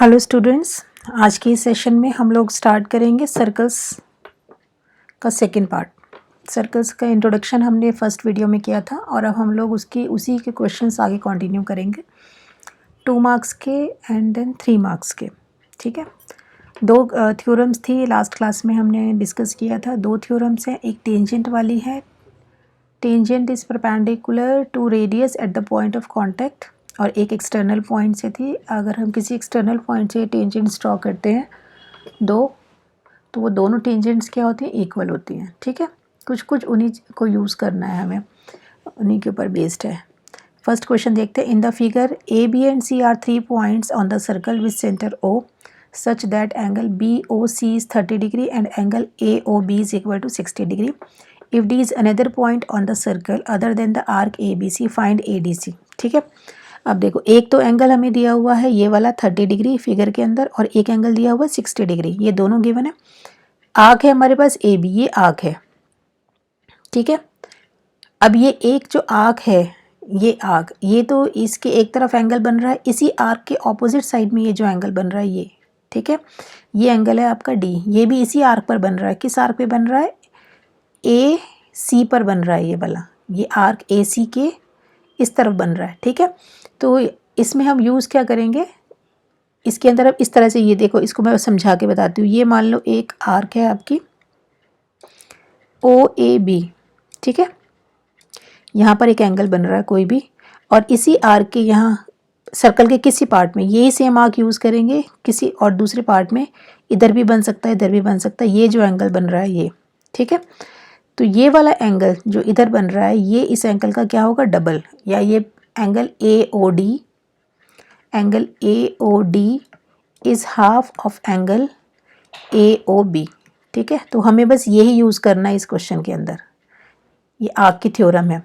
Hello students, आज के इस सेशन में हम लोग स्टार्ट करेंगे सर्कल्स का सेकंड पार्ट। सर्कल्स का इंट्रोडक्शन हमने फर्स्ट वीडियो में किया था और अब हम लोग उसी के क्वेश्चंस आगे कंटिन्यू करेंगे 2 मार्क्स के एंड देन 3 मार्क्स के। ठीक है, 2 थ्योरम्स थी लास्ट क्लास में हमने डिस्कस किया था। 2 थ्योरम्स हैं, एक टेंजेंट वाली है, tangent is perpendicular to radius at the point of contact, और एक एक्सटर्नल पॉइंट से थी। अगर हम किसी एक्सटर्नल पॉइंट से टेंजेंट्स ड्रॉ करते हैं दो, तो वो दोनों टेंजेंट्स क्या होती हैं, इक्वल होती हैं। ठीक है, कुछ कुछ उन्हीं को यूज़ करना है हमें, उन्हीं के ऊपर बेस्ड है। फर्स्ट क्वेश्चन देखते हैं। In the figure A B and C are 3 points on the circle with centre O such that angle BOC is 30 degree and angle AOB is equal to 60 degree. If D is another point on the circle other than the arc ABC, find ADC. ठीक है, अब देखो एक तो angle हमें दिया हुआ है ये वाला 30 डिग्री फिगर के अंदर, और एक एंगल दिया हुआ है 60 डिग्री, ये दोनों गिवन है। आर्क है हमारे पास AB, ये आर्क है। ठीक है, अब ये एक जो आर्क है, ये आर्क, ये तो इसके एक तरफ एंगल बन रहा है, इसी आर्क के ऑपोजिट साइड में ये जो एंगल बन रहा है ये, ठीक है, ये एंगल है आपका D, ये भी इसी आर्क पर बन रहा है। किस आर्क पे बन रहा है, AC पर बन रहा है ये वाला, ये आर्क AC के इस तरफ बन रहा है। ठीक है, तो इसमें हम यूज़ क्या करेंगे, इसके अंदर अब इस तरह से, ये देखो इसको मैं समझा के बताती हूँ। ये मान लो एक आर्क है आपकी OAB, ठीक है, यहाँ पर एक एंगल बन रहा है कोई भी, और इसी आर्क के यहाँ सर्कल के किसी पार्ट में यही सेम आर्क यूज़ करेंगे, किसी और दूसरे पार्ट में इधर भी बन सकता है, इधर भी बन सकता है, ये जो एंगल बन रहा है ये। ठीक है, तो ये वाला एंगल जो इधर बन रहा है ये इस एंगल का क्या होगा, डबल, या ये angle AOD is half of angle AOB। ठीक है, तो हमें बस यही यूज़ करना है इस क्वेश्चन के अंदर, ये आर्क की थ्योरम है।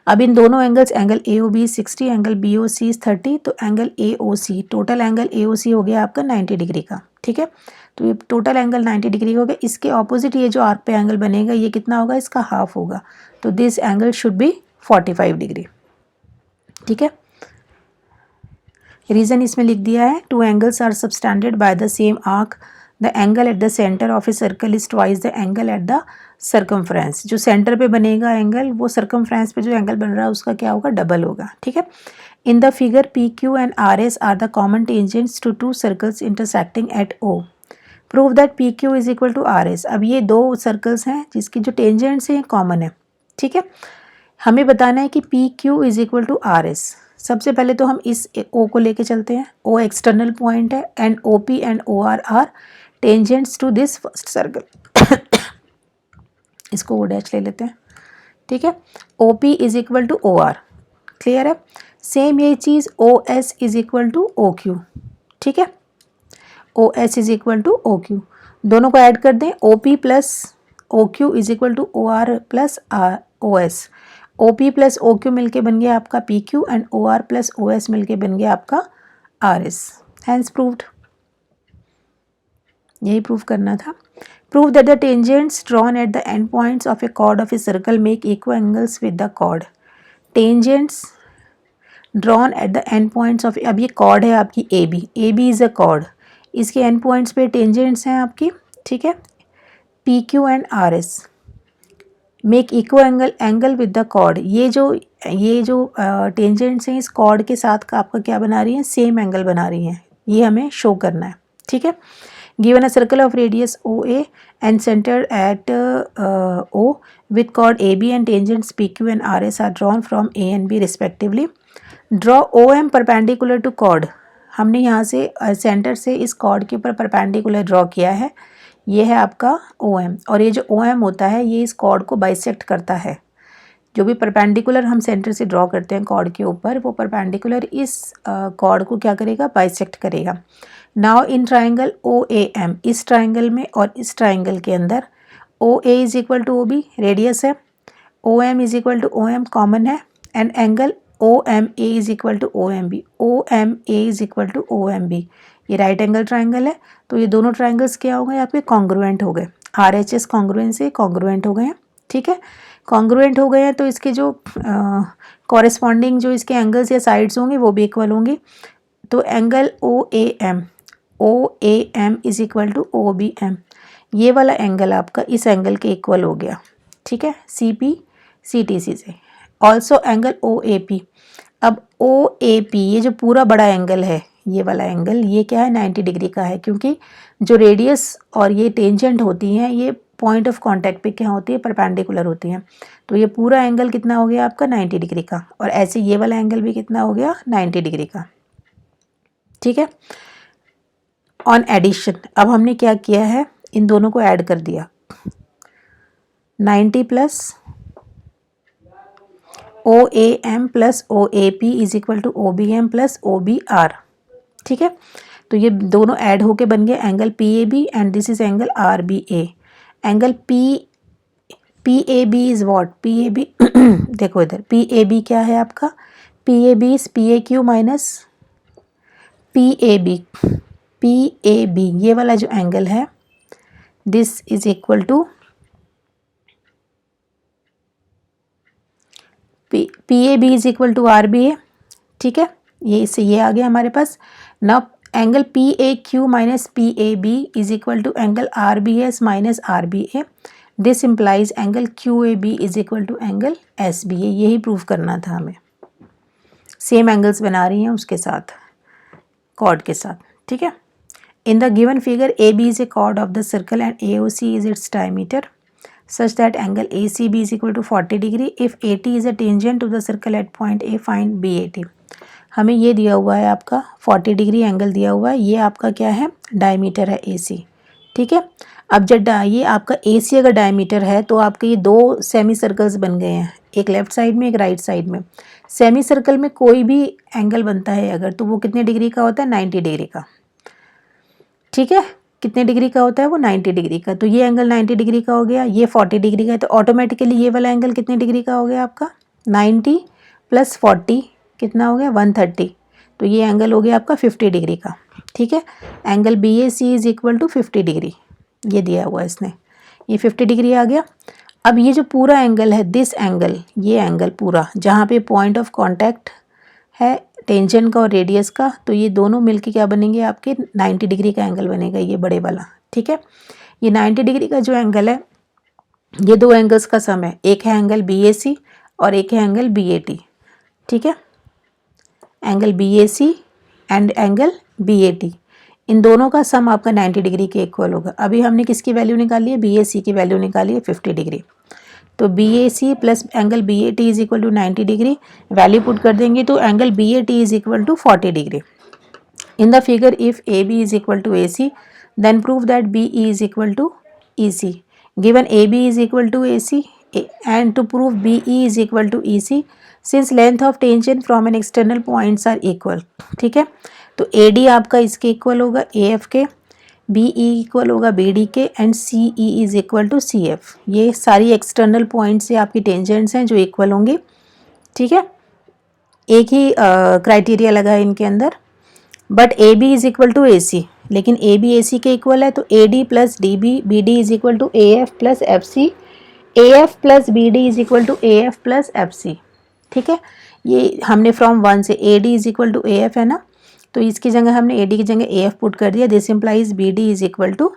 अब इन दोनों angles, angle AOB 60, angle BOC 30, तो angle AOC, total angle AOC हो गया आपका 90 डिग्री का। ठीक है, तो ये टोटल एंगल 90 डिग्री हो गया। इसके ऑपोजिट ये जो आर्क पे एंगल बनेगा ये कितना होगा, इसका हाफ होगा, तो this angle should be 45 degree. ठीक है, रीज़न इसमें लिख दिया है, 2 angles are subtended by the same arc, the angle at the centre of a circle is twice the angle at the circumference. जो सेंटर पे बनेगा एंगल, वो सर्कमफ्रेंस पे जो एंगल बन रहा है उसका क्या होगा, डबल होगा। ठीक है, in the figure PQ and RS are the common tangents to 2 circles intersecting at O। Prove that PQ is equal to RS। अब ये 2 सर्कल्स हैं जिसकी जो टेंजेंट्स हैं कॉमन है। ठीक है, हमें बताना है कि PQ is equal to RS। सबसे पहले तो हम इस O को लेके चलते हैं। O एक्सटर्नल पॉइंट है and OP and OR are tangents to this first circle. इसको O डैश ले लेते हैं। ठीक है, OP is equal to OR, clear है। सेम यही चीज़ OS is equal to OQ। ठीक है, OS is equal to OQ, दोनों को ऐड कर दें, OP plus OQ is equal to OR plus OS। OP plus OQ मिलके बन गया आपका PQ and OR plus OS मिलके बन गया आपका RS। हैंस प्रूव्ड, यही प्रूव करना था। Prove that the tangents drawn at the end points of a chord of a circle make equal angles with the chord. Tangents drawn at the end points of, अब ये chord है आपकी AB is a chord, इसके end points पे tangents हैं आपकी। ठीक है, PQ and RS make equal angle with the chord. ये जो टेंजेंट्स हैं इस कॉर्ड के साथ का आपका क्या बना रही हैं, सेम एंगल बना रही हैं, ये हमें शो करना है। ठीक है, given a circle of radius OA and centre at O with chord AB and tangents PQ and RS are drawn from A and B respectively. Draw OM perpendicular to chord। हमने यहाँ से centre से इस cord के ऊपर perpendicular draw किया है, ये है आपका OM, और ये जो OM होता है ये इस कॉर्ड को बाइसेक्ट करता है। जो भी परपेंडिकुलर हम सेंटर से ड्रॉ करते हैं कॉर्ड के ऊपर, वो परपेंडिकुलर इस कॉर्ड को क्या करेगा, बाइसेक्ट करेगा। नाउ इन ट्राइंगल OAM, इस ट्राइंगल में और इस ट्राइंगल के अंदर OA is equal to OB radius है, OM is equal to OM common है, and angle OMA is equal to OMB, OMA is equal to OMB, ये राइट एंगल ट्राइंगल है। तो ये दोनों ट्राइंगल्स क्या हो गए आपके, कॉन्ग्रुएंट हो गए, RHS कॉन्ग्रुएंट से कॉन्ग्रुएंट हो गए हैं। ठीक है, कॉन्ग्रुएंट हो गए हैं तो इसके जो कॉरेस्पॉन्डिंग जो इसके एंगल्स या साइड्स होंगे वो भी इक्वल होंगी। तो angle OAM O A M is equal to O B M, ये वाला एंगल आपका इस एंगल के इक्वल हो गया, ठीक है, C P C T C से। Also angle O A P, अब ओ ए पी ये जो पूरा बड़ा एंगल है, ये वाला एंगल, ये क्या है 90 डिग्री का है, क्योंकि जो रेडियस और ये टेंजेंट होती हैं ये पॉइंट ऑफ कांटेक्ट पे क्या होती है, परपेंडिकुलर होती हैं। तो ये पूरा एंगल कितना हो गया आपका 90 डिग्री का, और ऐसे ये वाला एंगल भी कितना हो गया 90 डिग्री का, ठीक है। ऑन एडिशन, अब हमने क्या किया है, इन दोनों को ऐड कर दिया, 90 plus O A M plus O A P is equal to O B M plus O B R, ठीक है। तो ये दोनों ऐड होके बन गए angle P A B, and this is angle R B A. Angle P A B is what, P A B देखो इधर, पी ए बी क्या है आपका, P A B is P A Q minus P A B. P A B ये वाला जो angle है, this is equal to P A B is equal to R B A, ठीक है। ये इससे ये आ गया हमारे पास। Now angle P A Q minus P A B is equal to angle R B S minus R B A. This implies angle Q A B is equal to angle S B A. यही prove करना था हमें, same angles बना रही हैं उसके साथ, cord के साथ, ठीक है। In the given figure A B is a chord of the circle and A O C is its diameter such that angle ACB is equal to 40 degree. If AT is a tangent to the circle at point A, find BAT. हमें ये दिया हुआ है आपका 40 degree angle दिया हुआ है, ये आपका क्या है डायमीटर है AC, ठीक है। अब जब ये आपका AC अगर डायमीटर है तो आपके ये दो सेमी सर्कल्स बन गए हैं, एक लेफ्ट साइड में एक राइट साइड में। सेमी सर्कल में कोई भी एंगल बनता है अगर, तो वो कितने डिग्री का होता है 90 डिग्री का, ठीक है। कितने डिग्री का होता है वो 90 डिग्री का। तो ये एंगल 90 डिग्री का हो गया, ये 40 डिग्री का है, तो ऑटोमेटिकली ये वाला एंगल कितने डिग्री का हो गया आपका 90 प्लस 40 कितना हो गया 130। तो ये एंगल हो गया आपका 50 डिग्री का, ठीक है। Angle B A C is equal to 50 degree, ये दिया हुआ है इसने, ये 50 डिग्री आ गया। अब ये जो पूरा एंगल है, दिस एंगल, ये एंगल पूरा जहाँ पे पॉइंट ऑफ कॉन्टैक्ट है टेंजेंट का और रेडियस का, तो ये दोनों मिलके क्या बनेंगे आपके 90 डिग्री का एंगल बनेगा, ये बड़े वाला, ठीक है। ये 90 डिग्री का जो एंगल है, ये दो एंगल्स का सम है, एक है एंगल बी ए सी और एक है एंगल बी ए टी, ठीक है। Angle B A C and angle B A T, इन दोनों का सम आपका 90 डिग्री के इक्वल होगा। अभी हमने किसकी वैल्यू निकाली है, बी ए सी की वैल्यू निकाली है 50 डिग्री। तो B A C plus angle B A T is equal to 90 degree, value put कर देंगे तो angle B A T is equal to 40 degree. In the figure if A B is equal to A C, then prove that B E is equal to E C. Given A B is equal to A C and to prove B E is equal to E C, since length of tangent from an external points are equal, ठीक है। तो A D आपका इसके इक्वल होगा A F के, B E equal होगा B D के, and C E is equal to C F. ये सारी एक्सटर्नल पॉइंट से आपकी टेंजेंट्स हैं जो इक्वल होंगे, ठीक है। एक ही क्राइटेरिया लगा है इनके अंदर, but A B is equal to A C, लेकिन ए बी ए सी के इक्वल है, तो A D plus D B B D is equal to A F plus F C, A F plus B D is equal to A F plus F C, ठीक है। ये हमने from 1 से A D is equal to A F है ना, तो इसकी जगह हमने ए डी की जगह ए एफ पुट कर दिया। This implies B D is equal to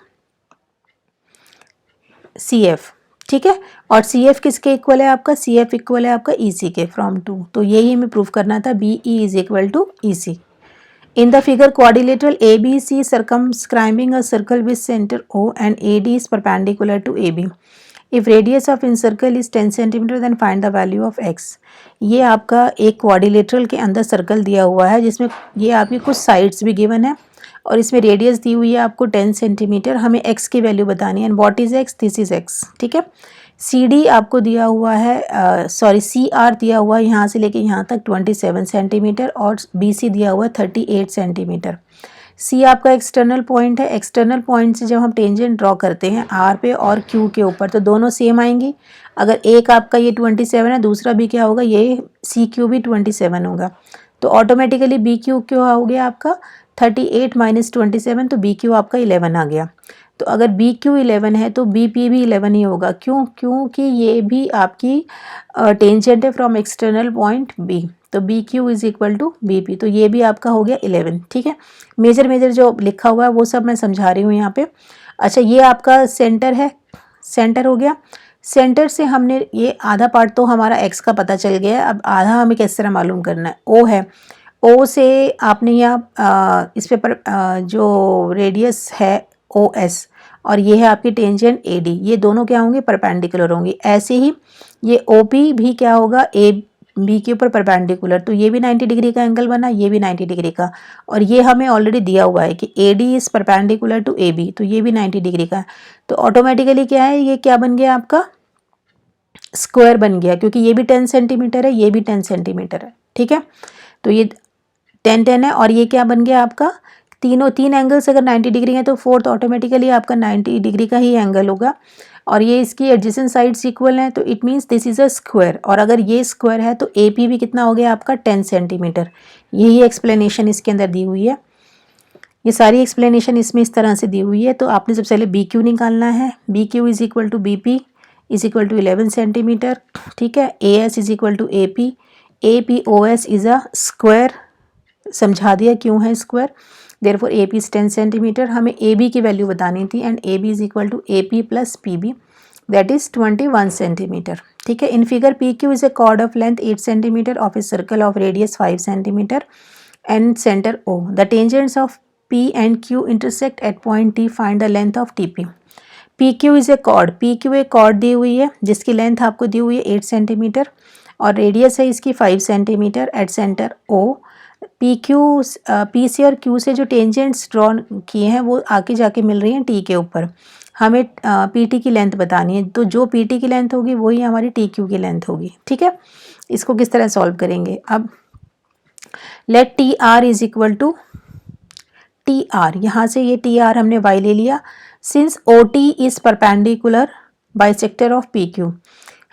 C F, ठीक है। और सी एफ किसके इक्वल है आपका, सी एफ इक्वल है आपका ई सी के फ्रॉम 2। तो यही हमें प्रूफ करना था, B E is equal to E C. In the figure, quadrilateral ABC circumscribing a circle with center O and AD is perpendicular to AB. If radius of encircle is 10 cm, then find the value of x. ये आपका एक quadrilateral के अंदर circle दिया हुआ है जिसमें ये आपकी कुछ साइड्स भी गिवन है और इसमें रेडियस दी हुई है आपको 10 सेंटीमीटर। हमें x की वैल्यू बतानी है, and what is x, this is x, ठीक है। सी डी आपको दिया हुआ है, सॉरी सी आर दिया हुआ है यहाँ से लेके यहाँ तक 27 सेंटीमीटर, और बी सी दिया हुआ है 38 सेंटीमीटर। सी आपका एक्सटर्नल पॉइंट है, एक्सटर्नल पॉइंट से जब हम टेंजेंट ड्रॉ करते हैं आर पे और क्यू के ऊपर, तो दोनों सेम आएंगी। अगर एक आपका ये 27 है, दूसरा भी क्या होगा, ये सी क्यू भी 27 होगा, तो ऑटोमेटिकली बी क्यू क्यों हो गया आपका 38 माइनस 27, तो बी क्यू आपका 11 आ गया। तो अगर बी क्यू 11 है तो बी पी भी 11 ही होगा, क्यों, क्योंकि ये भी आपकी टेंजेंट है फ्रॉम एक्सटर्नल पॉइंट बी, तो B Q is equal to B P, तो ये भी आपका हो गया 11। ठीक है, मेजर जो लिखा हुआ है वो सब मैं समझा रही हूँ यहाँ पे। अच्छा, ये आपका सेंटर है, सेंटर हो गया। सेंटर से हमने ये आधा पार्ट तो हमारा एक्स का पता चल गया है, अब आधा हमें किस तरह मालूम करना है। ओ है, ओ से आपने यहाँ इस पेपर जो रेडियस है ओ एस और ये है आपकी टेंजेंट ए डी, ये दोनों क्या होंगे, परपेंडिकुलर होंगे। ऐसे ही ये ओ पी भी क्या होगा, ए बी के ऊपर परपेंडिकुलर, तो ये भी 90 डिग्री का एंगल बना, ये भी 90 डिग्री का। और ये हमें ऑलरेडी दिया हुआ है कि A D is perpendicular to A B, तो ये भी 90 डिग्री का है। तो ऑटोमेटिकली क्या है, ये क्या बन गया आपका, स्क्वायर बन गया, क्योंकि ये भी 10 सेंटीमीटर है, ये भी 10 सेंटीमीटर है। ठीक है, तो ये 10 है और ये क्या बन गया आपका, तीन एंगल्स अगर 90 डिग्री है तो फोर्थ ऑटोमेटिकली आपका 90 डिग्री का ही एंगल होगा। और ये इसकी एडजेसेंट साइड्स इक्वल हैं, तो it means this is a square. और अगर ये स्क्वायर है तो ए पी भी कितना हो गया आपका, 10 सेंटीमीटर। यही एक्सप्लेनेशन इसके अंदर दी हुई है, ये सारी एक्सप्लेनेशन इसमें इस तरह से दी हुई है। तो आपने सबसे पहले बी क्यू निकालना है, B Q is equal to B P is equal to 11 centimetre. ठीक है, A S is equal to A P O S is a square, समझा दिया क्यों है square. Therefore A P is 10 centimetre. हमें A B की value बतानी थी and A B is equal to A P plus P B, that is 21 centimetre. ठीक है, in figure P Q is a chord of length 8 centimetre of a circle of radius 5 centimetre and centre O. The tangents of P and Q intersect at point T. Find the length of TP. PQ is a chord. PQ एक chord दी हुई है जिसकी length आपको दी हुई है 8 centimetre और radius है इसकी 5 centimetre at centre O. P से और Q से जो टेंजेंट्स ड्रॉ किए हैं वो आके जाके मिल रही हैं T के ऊपर। हमें PT की लेंथ बतानी है, तो जो PT की लेंथ होगी वही हमारी TQ की लेंथ होगी। ठीक है, इसको किस तरह सॉल्व करेंगे। अब let TR is equal to T R, यहाँ से ये टी आर हमने वाई ले लिया। Since O T is perpendicular bisector of P Q,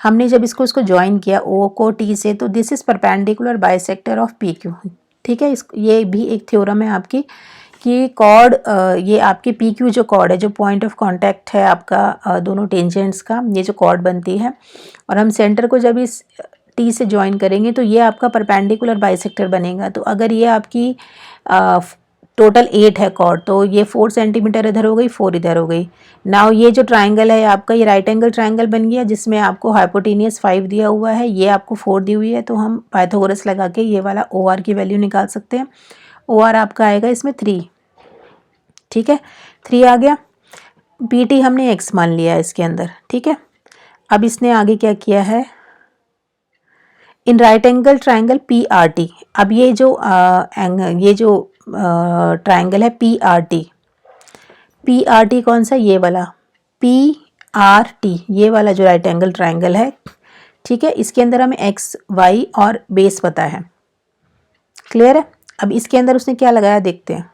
हमने जब इसको ज्वाइन किया ओ को टी से, तो this is perpendicular bisector of P Q. ठीक है, ये भी एक थ्योरम है आपकी कि कॉर्ड, ये आपकी पी क्यू जो कॉर्ड है, जो पॉइंट ऑफ कॉन्टैक्ट है आपका दोनों टेंजेंट्स का, ये जो कॉर्ड बनती है और हम सेंटर को जब इस टी से ज्वाइन करेंगे तो ये आपका परपेंडिकुलर बाइसेक्टर बनेगा। तो अगर ये आपकी टोटल 8 है कॉर्ड, तो ये 4 सेंटीमीटर इधर हो गई, 4 इधर हो गई। नाउ ये जो ट्राइंगल है आपका, ये राइट एंगल ट्राइंगल बन गया जिसमें आपको हाइपोटेनियस 5 दिया हुआ है, ये आपको 4 दी हुई है। तो हम पाइथागोरस लगा के ये वाला ओ आर की वैल्यू निकाल सकते हैं। ओ आर आपका आएगा इसमें 3। ठीक है, 3 आ गया। पी टी हमने एक्स मान लिया है इसके अंदर। ठीक है, अब इसने आगे क्या किया है, इन right angle triangle P R T. अब ये जो ट्राइंगल है पी आर टी कौन सा, ये वाला पी आर टी, ये वाला जो राइट एंगल ट्राइंगल है। ठीक है, इसके अंदर हमें एक्स वाई और बेस पता है, क्लियर है। अब इसके अंदर उसने क्या लगाया देखते हैं।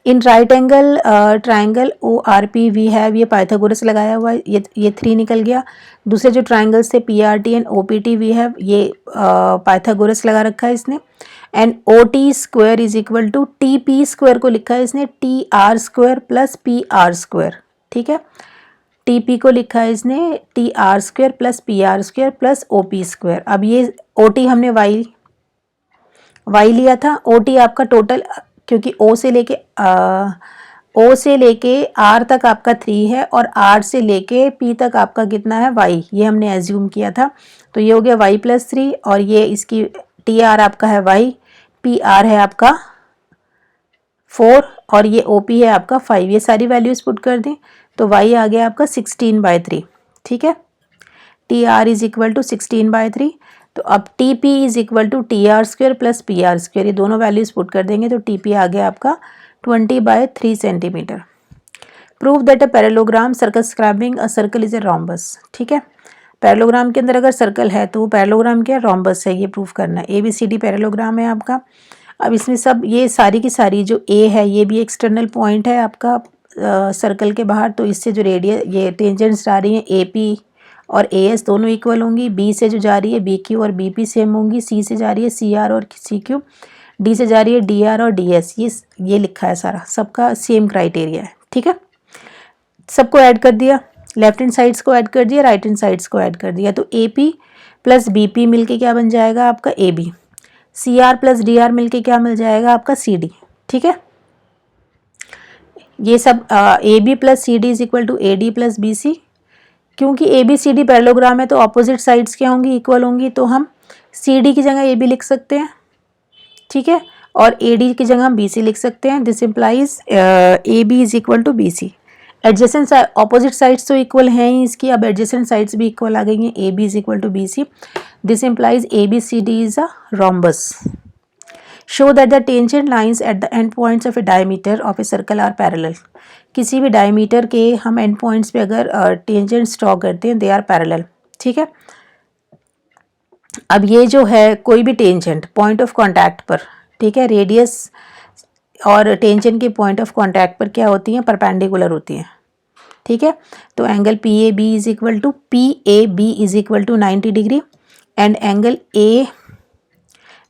In right angle triangle O R P we have, ये पाइथागोरस लगाया हुआ है, ये 3 निकल गया। दूसरे जो ट्राइंगल्स थे P R T and O P T we have, ये पाइथागोरस लगा रखा है इसने। And O T square is equal to T P square को लिखा है इसने T R square plus P R square. ठीक है, टी पी को लिखा है इसने T R square plus P R square plus O P square. अब ये ओ टी हमने वाई लिया था, ओ टी आपका टोटल, क्योंकि ओ से लेके आर तक आपका 3 है और आर से लेके पी तक आपका कितना है, वाई, ये हमने एज्यूम किया था। तो ये हो गया वाई प्लस 3 और ये इसकी टी आर आपका है वाई, पी आर है आपका 4 और ये ओ पी है आपका 5। ये सारी वैल्यूज पुट कर दें तो वाई आ गया आपका 16/3। ठीक है, T R is equal to 16/3। तो अब T P is equal to T R square plus P R square, ये दोनों वैल्यूज पुट कर देंगे तो टी पी आ गया आपका 20/3 centimetre. Prove that a parallelogram circumscribing a circle is a rhombus. ठीक है, पैरेललोग्राम के अंदर अगर सर्कल है तो वो पैरेललोग्राम क्या, रोम्बस है, ये प्रूव करना है। ABCD पैरेललोग्राम है आपका। अब इसमें सब ये सारी की सारी जो ए है ये भी एक्सटर्नल पॉइंट है आपका सर्कल के बाहर, तो इससे जो रेडियस ये टेंजेंट्स जा रही हैं ए पी और ए एस दोनों इक्वल होंगी। बी से जो जा रही है बी क्यू और बी पी सेम होंगी। सी से जा रही है सी आर और सी क्यू। डी से जा रही है डी आर और डी एस। ये लिखा है सारा, सबका सेम क्राइटेरिया है। ठीक है, सबको ऐड कर दिया, लेफ्ट हैंड साइड्स को ऐड कर दिया, राइट हैंड साइड्स को ऐड कर दिया। तो ए पी प्लस BP मिलके क्या बन जाएगा आपका AB, CR प्लस DR मिलके क्या मिल जाएगा आपका CD। ठीक है, ये सब AB plus CD is equal to AD plus BC। क्योंकि ABCD पैरेललोग्राम है तो ऑपोजिट साइड्स क्या होंगी, इक्वल होंगी, तो हम CD की जगह AB लिख सकते हैं। ठीक है, और AD की जगह हम BC लिख सकते हैं। This implies AB is equal to BC। Adjacent opposite sides तो इक्वल हैं ही इसकी, अब एडजेसेंट साइड्स भी इक्वल आ गई हैं। AB is equal to BC। This implies ABCD is a rhombus। Show that the tangent lines at the end points of a diameter of a circle are parallel. किसी भी diameter के हम and points पे अगर tangents draw करते हैं, they are parallel. ठीक है, अब ये जो है कोई भी टेंजेंट पॉइंट ऑफ कांटेक्ट पर, ठीक है, रेडियस और टेंजेंट के पॉइंट ऑफ कांटेक्ट पर क्या होती हैं, परपेंडिकुलर होती हैं। ठीक है, तो angle PAB is equal to PAB is equal to 90 degree and angle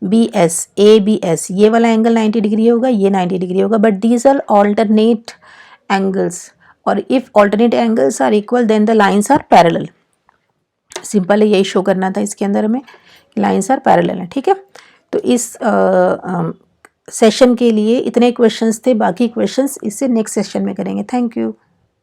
ABS ये वाला एंगल 90 डिग्री होगा, ये 90 डिग्री होगा, but these are alternate angles, और if alternate angles are equal then the lines are parallel. Simple है, यही show करना था इसके अंदर हमें, लाइंस आर पैरेलल है। ठीक है, तो इस सेशन के लिए इतने क्वेश्चंस थे, बाकी क्वेश्चंस इससे नेक्स्ट सेशन में करेंगे। Thank you.